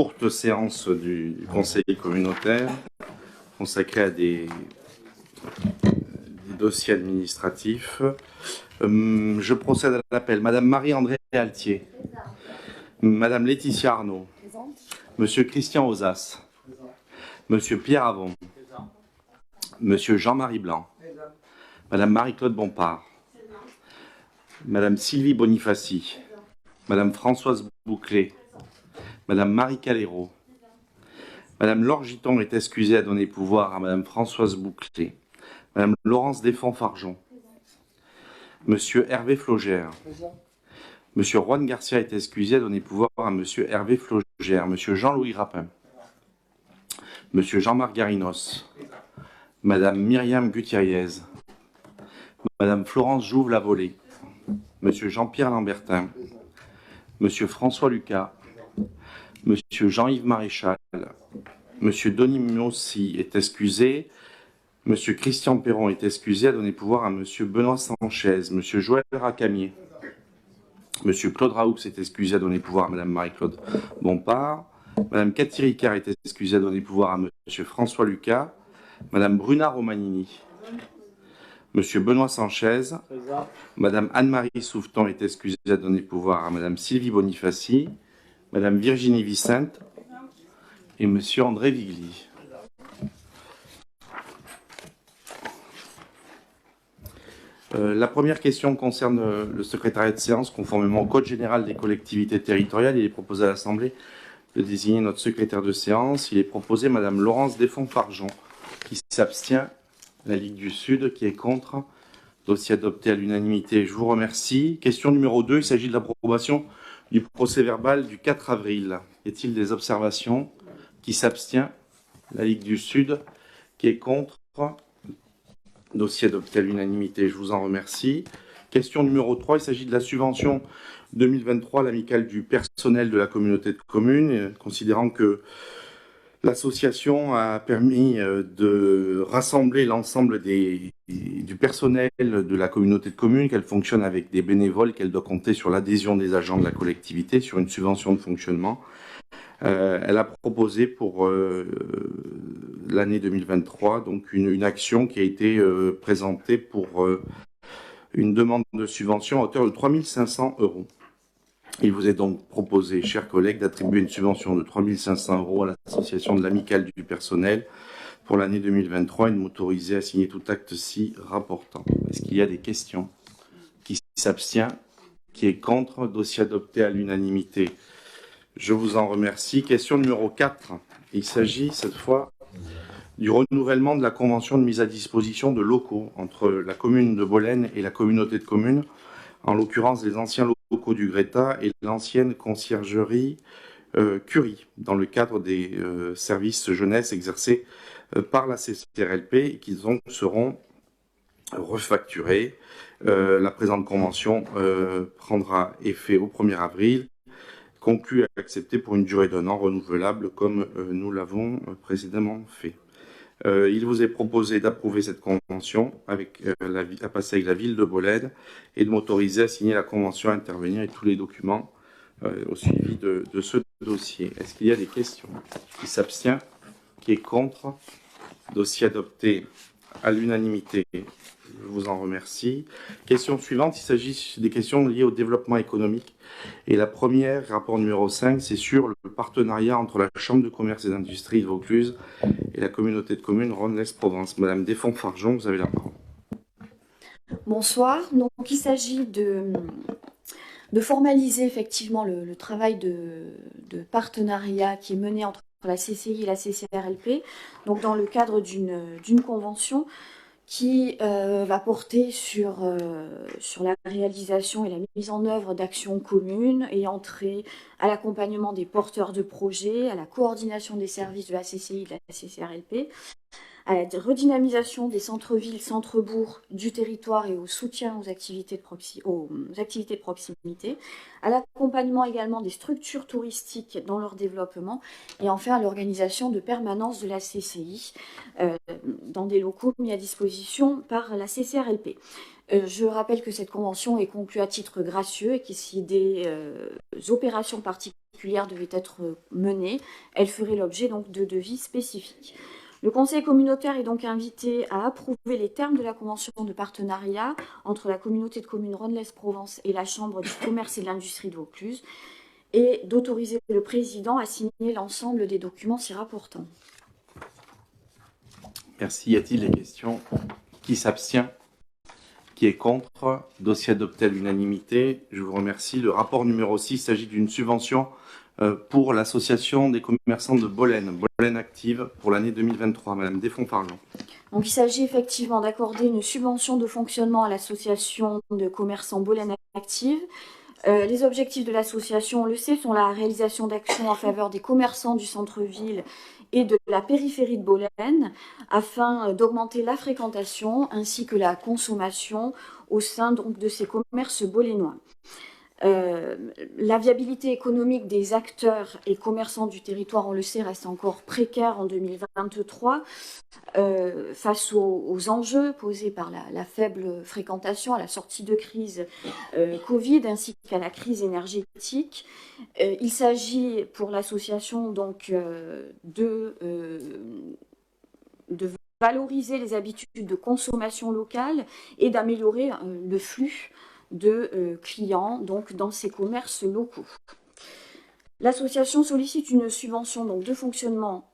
courte séance du Conseil communautaire consacrée à des dossiers administratifs. Je procède à l'appel. Madame Marie-André Altier. Madame Laetitia Arnaud. Monsieur Christian Ozas. Monsieur Pierre Avon. Monsieur Jean-Marie Blanc. Madame Marie-Claude Bompard. Madame Sylvie Bonifaci. Madame Françoise Bouclé. Madame Marie Calero. Madame Laure Giton est excusée à donner pouvoir à Madame Françoise Bouclé. Madame Laurence Desfonds-Fargeon. Monsieur Hervé Flogère. Monsieur Juan Garcia est excusé à donner pouvoir à Monsieur Hervé Flogère. Monsieur Jean-Louis Rapin. Monsieur Jean-Marc Garinos. Madame Myriam Gutierrez. Madame Florence Jouve-Lavolée. Monsieur Jean-Pierre Lambertin. Monsieur François Lucas. Monsieur Jean-Yves Maréchal. Monsieur Denis Mossi est excusé. Monsieur Christian Perron est excusé à donner pouvoir à Monsieur Benoît Sanchez. Monsieur Joël Racamier. Monsieur Claude Raoux est excusé à donner pouvoir à Madame Marie-Claude Bompard. Madame Cathy Ricard est excusée à donner pouvoir à Monsieur François Lucas. Madame Bruna Romanini. Monsieur Benoît Sanchez. Madame Anne-Marie Souveton est excusée à donner pouvoir à Madame Sylvie Bonifaci. Madame Virginie Vicente. Et Monsieur André Vigli. La première question concerne le secrétariat de séance. Conformément au Code général des collectivités territoriales, il est proposé à l'Assemblée de désigner notre secrétaire de séance. Il est proposé Madame Laurence Desfonds-Fargeon, qui s'abstient. La Ligue du Sud, qui est contre. Dossier adopté à l'unanimité. Je vous remercie. Question numéro 2, il s'agit de l'approbation du procès-verbal du 4 avril. Y a-t-il des observations? Qui s'abstient? La Ligue du Sud, qui est contre. Dossier adopté à l'unanimité, je vous en remercie. Question numéro 3, il s'agit de la subvention 2023 à l'amicale du personnel de la communauté de communes, considérant que l'association a permis de rassembler l'ensemble du personnel de la communauté de communes, qu'elle fonctionne avec des bénévoles, qu'elle doit compter sur l'adhésion des agents de la collectivité, sur une subvention de fonctionnement. Elle a proposé pour l'année 2023 donc une action qui a été présentée pour une demande de subvention à hauteur de 3 500 €. Il vous est donc proposé, chers collègues, d'attribuer une subvention de 3 500 € à l'association de l'amicale du personnel pour l'année 2023 et de m'autoriser à signer tout acte si rapportant. Est-ce qu'il y a des questions? Qui s'abstient? Qui est contre? Dossier adopté à l'unanimité. Je vous en remercie. Question numéro 4. Il s'agit cette fois du renouvellement de la convention de mise à disposition de locaux entre la commune de Bolène et la communauté de communes, en l'occurrence les anciens locaux du Greta et l'ancienne conciergerie Curie, dans le cadre des services jeunesse exercés par la CCRLP et qui donc seront refacturés. La présente convention prendra effet au 1er avril. Conclu et accepté pour une durée d'1 an renouvelable comme nous l'avons précédemment fait. Il vous est proposé d'approuver cette convention à passer avec la ville de Bolène et de m'autoriser à signer la convention, à intervenir et tous les documents au suivi de ce dossier. Est-ce qu'il y a des questions? Qui s'abstient? Qui est contre? Dossier adopté à l'unanimité. Je vous en remercie. Question suivante, il s'agit des questions liées au développement économique. Et la première, rapport numéro 5, c'est sur le partenariat entre la Chambre de commerce et d'industrie de Vaucluse et la communauté de communes Rhône-Lez-Provence. Madame Desfonds-Fargeon, vous avez la parole. Bonsoir. Donc, il s'agit de formaliser effectivement le travail de partenariat qui est mené entre la CCI et la CCRLP, donc dans le cadre d'une convention qui va porter sur la réalisation et la mise en œuvre d'actions communes et entrer à l'accompagnement des porteurs de projets, à la coordination des services de la CCI et de la CCRLP, à la redynamisation des centres-villes, centres-bourgs du territoire et au soutien aux activités de proximité, à l'accompagnement également des structures touristiques dans leur développement et enfin à l'organisation de permanences de la CCI dans des locaux mis à disposition par la CCRLP. Je rappelle que cette convention est conclue à titre gracieux et que si des opérations particulières devaient être menées, elle ferait l'objet donc de devis spécifiques. Le Conseil communautaire est donc invité à approuver les termes de la convention de partenariat entre la communauté de communes Rhône-Lez-Provence et la Chambre du commerce et de l'industrie de Vaucluse et d'autoriser le président à signer l'ensemble des documents s'y rapportant. Merci. Y a-t-il des questions? Qui s'abstient? Qui est contre? Dossier adopté à l'unanimité. Je vous remercie. Le rapport numéro 6 s'agit d'une subvention pour l'association des commerçants de Bolène, Bolène Active, pour l'année 2023. Madame Desfonds-Fargeon. Donc, il s'agit effectivement d'accorder une subvention de fonctionnement à l'association de commerçants Bolène Active. Les objectifs de l'association, on le sait, sont la réalisation d'actions en faveur des commerçants du centre-ville et de la périphérie de Bolène, afin d'augmenter la fréquentation ainsi que la consommation au sein donc, de ces commerces bolénois. La viabilité économique des acteurs et commerçants du territoire, on le sait, reste encore précaire en 2023 face aux enjeux posés par la faible fréquentation à la sortie de crise Covid ainsi qu'à la crise énergétique. Il s'agit pour l'association donc de valoriser les habitudes de consommation locale et d'améliorer le flux de clients donc, dans ces commerces locaux. L'association sollicite une subvention donc, de fonctionnement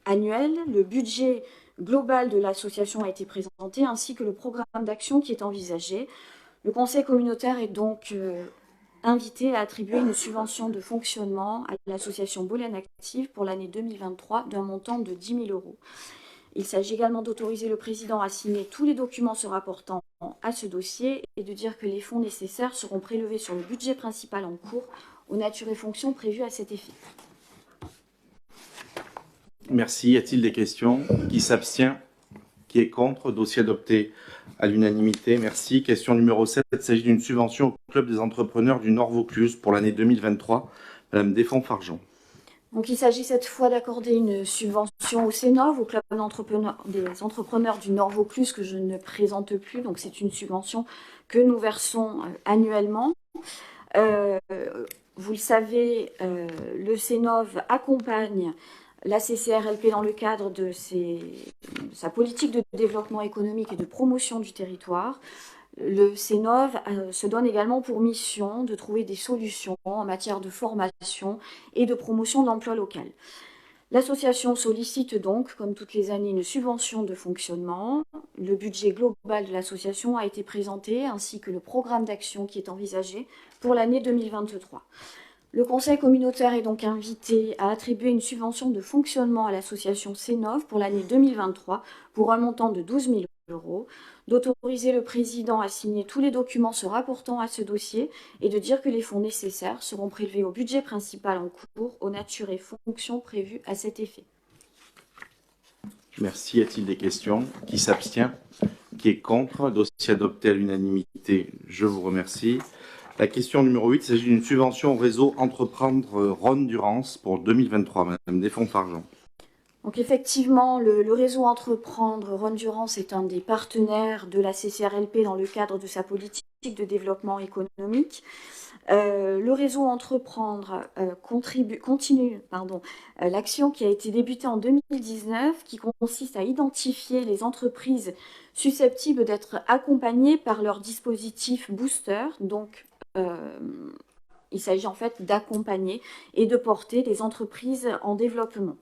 annuel. Le budget global de l'association a été présenté ainsi que le programme d'action qui est envisagé. Le conseil communautaire est donc invité à attribuer une subvention de fonctionnement à l'association Bolène Active pour l'année 2023 d'un montant de 10 000 €. Il s'agit également d'autoriser le président à signer tous les documents se rapportant à ce dossier et de dire que les fonds nécessaires seront prélevés sur le budget principal en cours aux natures et fonctions prévues à cet effet. Merci. Y a-t-il des questions? Qui s'abstient? Qui est contre? Dossier adopté à l'unanimité. Merci. Question numéro 7. Il s'agit d'une subvention au Club des entrepreneurs du Nord Vaucluse pour l'année 2023. Madame Desfonds-Fargeon. Donc, il s'agit cette fois d'accorder une subvention au CENOV, au Club des entrepreneurs du Nord Vaucluse, que je ne présente plus. Donc, c'est une subvention que nous versons annuellement. Vous le savez, le CENOV accompagne la CCRLP dans le cadre de sa politique de développement économique et de promotion du territoire. Le CENOV se donne également pour mission de trouver des solutions en matière de formation et de promotion de l'emploi local. L'association sollicite donc, comme toutes les années, une subvention de fonctionnement. Le budget global de l'association a été présenté, ainsi que le programme d'action qui est envisagé pour l'année 2023. Le conseil communautaire est donc invité à attribuer une subvention de fonctionnement à l'association CENOV pour l'année 2023 pour un montant de 12 000 €, d'autoriser le président à signer tous les documents se rapportant à ce dossier et de dire que les fonds nécessaires seront prélevés au budget principal en cours aux natures et fonctions prévues à cet effet. Merci. Y a-t-il des questions? Qui s'abstient? Qui est contre? Dossier adopté à l'unanimité. Je vous remercie. La question numéro 8, il s'agit d'une subvention au réseau Entreprendre Rhône-Durance pour 2023. Madame Desfonds-Fargeon. Donc effectivement, le réseau Entreprendre Rhône-Durance est un des partenaires de la CCRLP dans le cadre de sa politique de développement économique. Le réseau Entreprendre continue l'action qui a été débutée en 2019, qui consiste à identifier les entreprises susceptibles d'être accompagnées par leur dispositif booster. Donc, il s'agit en fait d'accompagner et de porter les entreprises en développement.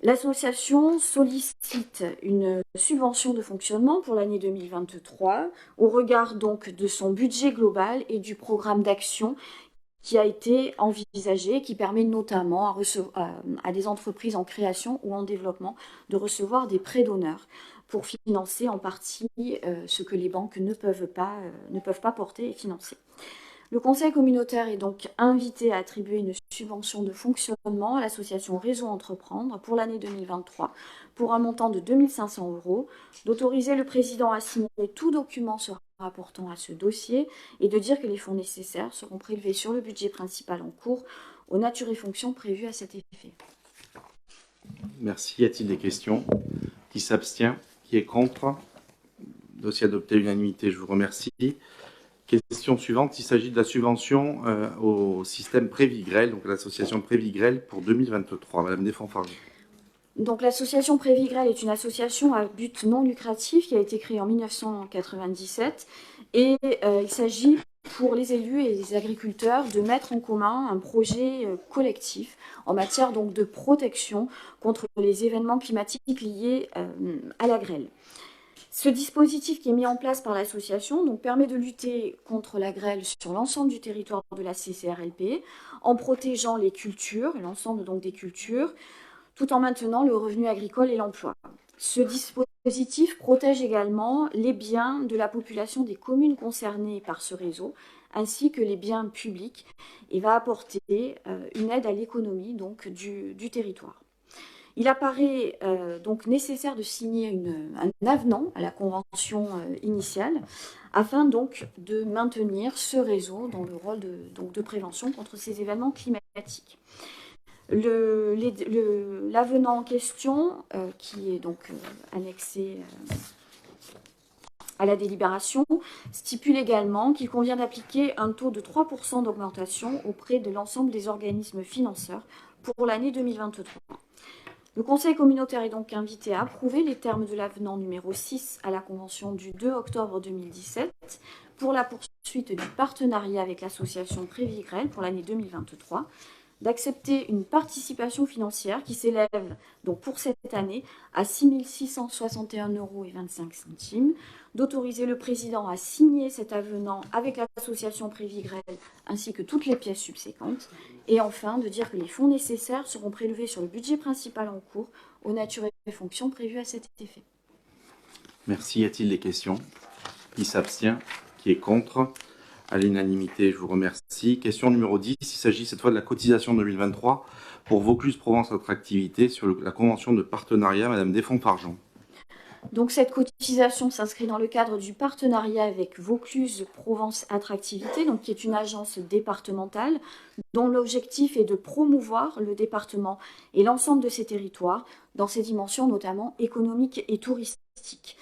L'association sollicite une subvention de fonctionnement pour l'année 2023 au regard donc de son budget global et du programme d'action qui a été envisagé, qui permet notamment à des entreprises en création ou en développement de recevoir des prêts d'honneur pour financer en partie ce que les banques ne peuvent pas porter et financer. Le conseil communautaire est donc invité à attribuer une subvention de fonctionnement à l'association Réseau Entreprendre pour l'année 2023 pour un montant de 2 500 €, d'autoriser le président à signer tout document se rapportant à ce dossier et de dire que les fonds nécessaires seront prélevés sur le budget principal en cours aux natures et fonctions prévues à cet effet. Merci. Y a-t-il des questions? Qui s'abstient? Qui est contre? Dossier adopté à l'unanimité, je vous remercie. Question suivante, il s'agit de la subvention au système Prévigrel, donc l'association Prévigrel pour 2023. Madame Desfonds-Fargeau. Donc l'association Prévigrel est une association à but non lucratif qui a été créée en 1997 et il s'agit pour les élus et les agriculteurs de mettre en commun un projet collectif en matière donc de protection contre les événements climatiques liés à la grêle. Ce dispositif qui est mis en place par l'association donc, permet de lutter contre la grêle sur l'ensemble du territoire de la CCRLP en protégeant les cultures, l'ensemble donc des cultures, tout en maintenant le revenu agricole et l'emploi. Ce dispositif protège également les biens de la population des communes concernées par ce réseau, ainsi que les biens publics, et va apporter une aide à l'économie donc, du territoire. Il apparaît donc nécessaire de signer un avenant à la convention initiale afin donc de maintenir ce réseau dans le rôle de prévention contre ces événements climatiques. L'avenant en question, qui est donc annexé à la délibération, stipule également qu'il convient d'appliquer un taux de 3% d'augmentation auprès de l'ensemble des organismes financeurs pour l'année 2023. Le Conseil communautaire est donc invité à approuver les termes de l'avenant numéro 6 à la Convention du 2 octobre 2017 pour la poursuite du partenariat avec l'association Prévigrel pour l'année 2023, d'accepter une participation financière qui s'élève donc pour cette année à 6 661,25 €, d'autoriser le président à signer cet avenant avec l'association Prévigrel ainsi que toutes les pièces subséquentes, et enfin de dire que les fonds nécessaires seront prélevés sur le budget principal en cours aux natures et fonctions prévues à cet effet. Merci. Y a-t-il des questions? Qui s'abstient? Qui est contre? À l'unanimité, je vous remercie. Question numéro 10, il s'agit cette fois de la cotisation 2023 pour Vaucluse Provence Attractivité sur la convention de partenariat. Madame Desfonds-Fargeon. Donc cette cotisation s'inscrit dans le cadre du partenariat avec Vaucluse Provence Attractivité, donc qui est une agence départementale dont l'objectif est de promouvoir le département et l'ensemble de ses territoires dans ses dimensions notamment économiques et touristiques.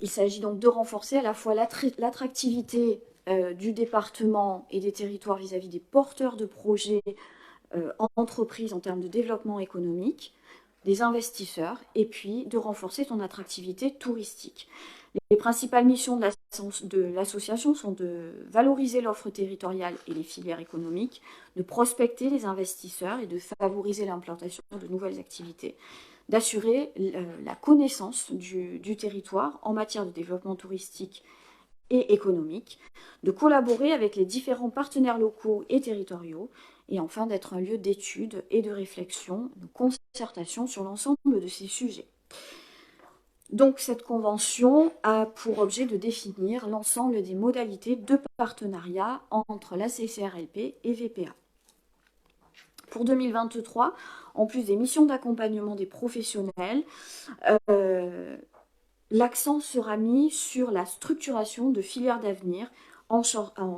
Il s'agit donc de renforcer à la fois l'attractivité du département et des territoires vis-à-vis des porteurs de projets en entreprise en termes de développement économique, des investisseurs, et puis de renforcer son attractivité touristique. Les principales missions de l'association sont de valoriser l'offre territoriale et les filières économiques, de prospecter les investisseurs et de favoriser l'implantation de nouvelles activités, d'assurer la connaissance du territoire en matière de développement touristique et économique, de collaborer avec les différents partenaires locaux et territoriaux, et enfin d'être un lieu d'étude et de réflexion, de concertation sur l'ensemble de ces sujets. Donc cette convention a pour objet de définir l'ensemble des modalités de partenariat entre la CCRLP et VPA. Pour 2023, en plus des missions d'accompagnement des professionnels, l'accent sera mis sur la structuration de filières d'avenir en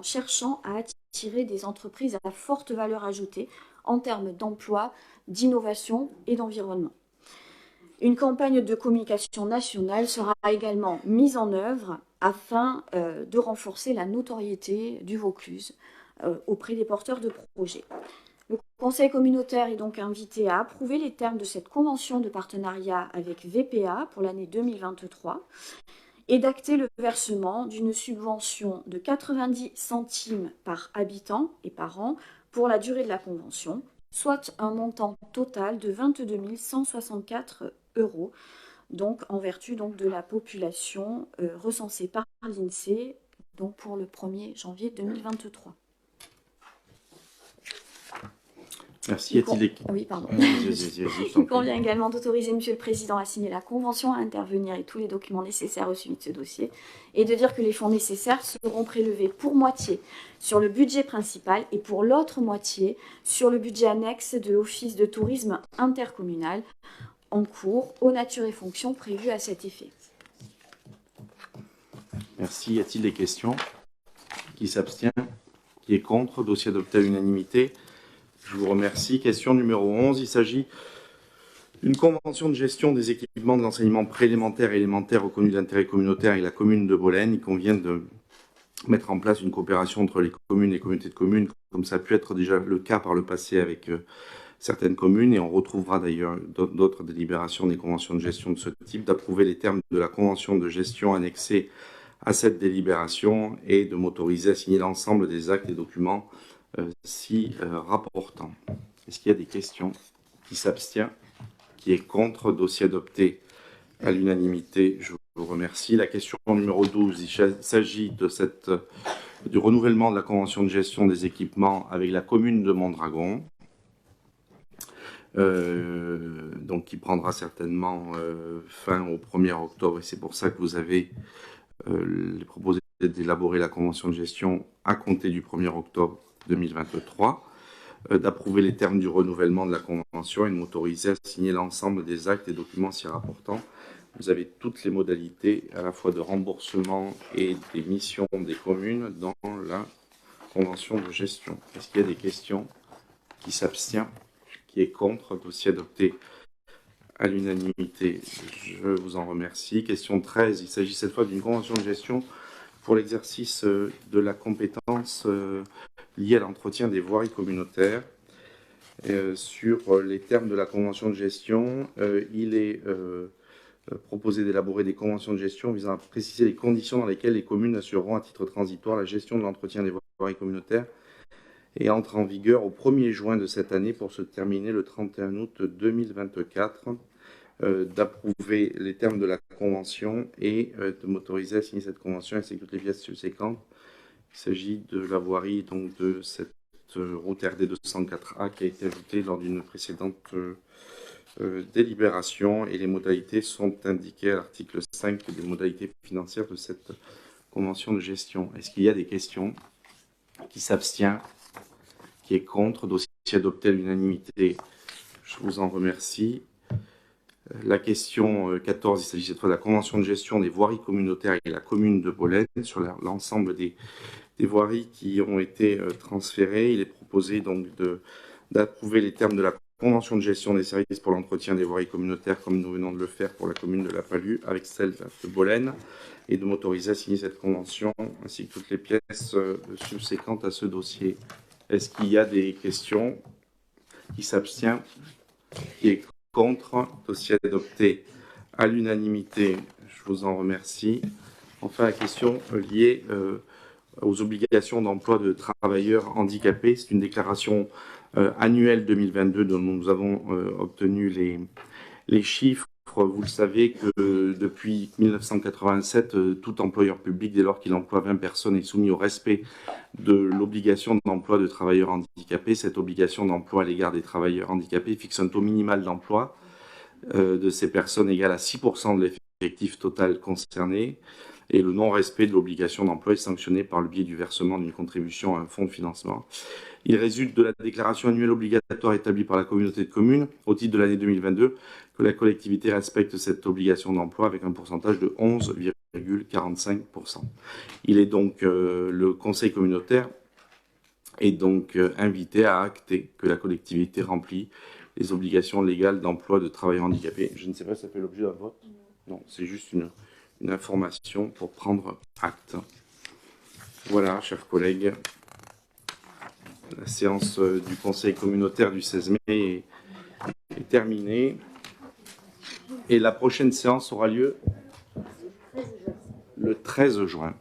cherchant à attirer des entreprises à forte valeur ajoutée en termes d'emploi, d'innovation et d'environnement. Une campagne de communication nationale sera également mise en œuvre afin de renforcer la notoriété du Vaucluse auprès des porteurs de projets. Le Conseil communautaire est donc invité à approuver les termes de cette convention de partenariat avec VPA pour l'année 2023 et d'acter le versement d'une subvention de 90 centimes par habitant et par an pour la durée de la convention, soit un montant total de 22 164 €, donc en vertu donc, de la population recensée par l'INSEE donc pour le 1er janvier 2023. Merci. Oui, pardon. Il convient également d'autoriser Monsieur le Président à signer la convention, à intervenir et tous les documents nécessaires au suivi de ce dossier, et de dire que les fonds nécessaires seront prélevés pour moitié sur le budget principal et pour l'autre moitié sur le budget annexe de l'Office de tourisme intercommunal en cours aux natures et fonctions prévues à cet effet. Merci. Y a-t-il des questions? Qui s'abstient? Qui est contre? Dossier adopté à l'unanimité. Je vous remercie. Question numéro 11. Il s'agit Une convention de gestion des équipements de l'enseignement préélémentaire et élémentaire reconnus d'intérêt communautaire avec la commune de Bolène. Il convient de mettre en place une coopération entre les communes et les communautés de communes, comme ça a pu être déjà le cas par le passé avec certaines communes, et on retrouvera d'ailleurs d'autres délibérations des conventions de gestion de ce type, d'approuver les termes de la convention de gestion annexée à cette délibération et de m'autoriser à signer l'ensemble des actes et documents si rapportants. Est-ce qu'il y a des questions? Qui s'abstient? Qui est contre? Dossier adopté à l'unanimité. Je vous remercie. La question numéro 12, il s'agit du renouvellement de la convention de gestion des équipements avec la commune de Mondragon. Donc qui prendra certainement fin au 1er octobre, et c'est pour ça que vous avez proposé d'élaborer la convention de gestion à compter du 1er octobre 2023, d'approuver les termes du renouvellement de la convention et de m'autoriser à signer l'ensemble des actes et documents s'y rapportant. Vous avez toutes les modalités à la fois de remboursement et des missions des communes dans la convention de gestion. Est-ce qu'il y a des questions? Qui s'abstient? Qui est contre? Dossier adopté à l'unanimité. Je vous en remercie. Question 13. Il s'agit cette fois d'une convention de gestion pour l'exercice de la compétence liée à l'entretien des voiries communautaires. Sur les termes de la convention de gestion, il est proposé d'élaborer des conventions de gestion visant à préciser les conditions dans lesquelles les communes assureront à titre transitoire la gestion de l'entretien des voiries communautaires et entre en vigueur au 1er juin de cette année pour se terminer le 31 août 2024, d'approuver les termes de la convention et de m'autoriser à signer cette convention ainsi que toutes les pièces subséquentes. Il s'agit de la voirie donc, de cette route RD 204A qui a été ajoutée lors d'une précédente délibération, et les modalités sont indiquées à l'article 5 des modalités financières de cette convention de gestion. Est-ce qu'il y a des questions? Qui s'abstient? Qui est contre? Dossier adopté à l'unanimité. Je vous en remercie. La question 14, il s'agit cette fois de la convention de gestion des voiries communautaires et la commune de Bolène sur l'ensemble des voiries qui ont été transférées. Il est proposé donc d'approuver les termes de la convention de gestion des services pour l'entretien des voiries communautaires, comme nous venons de le faire pour la commune de La Palud, avec celle de Bolène, et de m'autoriser à signer cette convention ainsi que toutes les pièces subséquentes à ce dossier. Est-ce qu'il y a des questions? Qui s'abstient? Qui est contre? Dossier adopté à l'unanimité. Je vous en remercie. Enfin, la question liée aux obligations d'emploi de travailleurs handicapés. C'est une déclaration annuelle 2022 dont nous avons obtenu les chiffres. Vous le savez que depuis 1987, tout employeur public, dès lors qu'il emploie 20 personnes, est soumis au respect de l'obligation d'emploi de travailleurs handicapés. Cette obligation d'emploi à l'égard des travailleurs handicapés fixe un taux minimal d'emploi de ces personnes égal à 6% de l'effectif total concerné. Et le non-respect de l'obligation d'emploi est sanctionné par le biais du versement d'une contribution à un fonds de financement. Il résulte de la déclaration annuelle obligatoire établie par la communauté de communes au titre de l'année 2022 que la collectivité respecte cette obligation d'emploi avec un pourcentage de 11,45%. Il est donc le conseil communautaire est donc invité à acter que la collectivité remplit les obligations légales d'emploi de travailleurs handicapés. Je ne sais pas si ça fait l'objet d'un vote. Non, c'est juste une information pour prendre acte. Voilà, chers collègues, la séance du conseil communautaire du 16 mai est terminée. Et la prochaine séance aura lieu le 13 juin.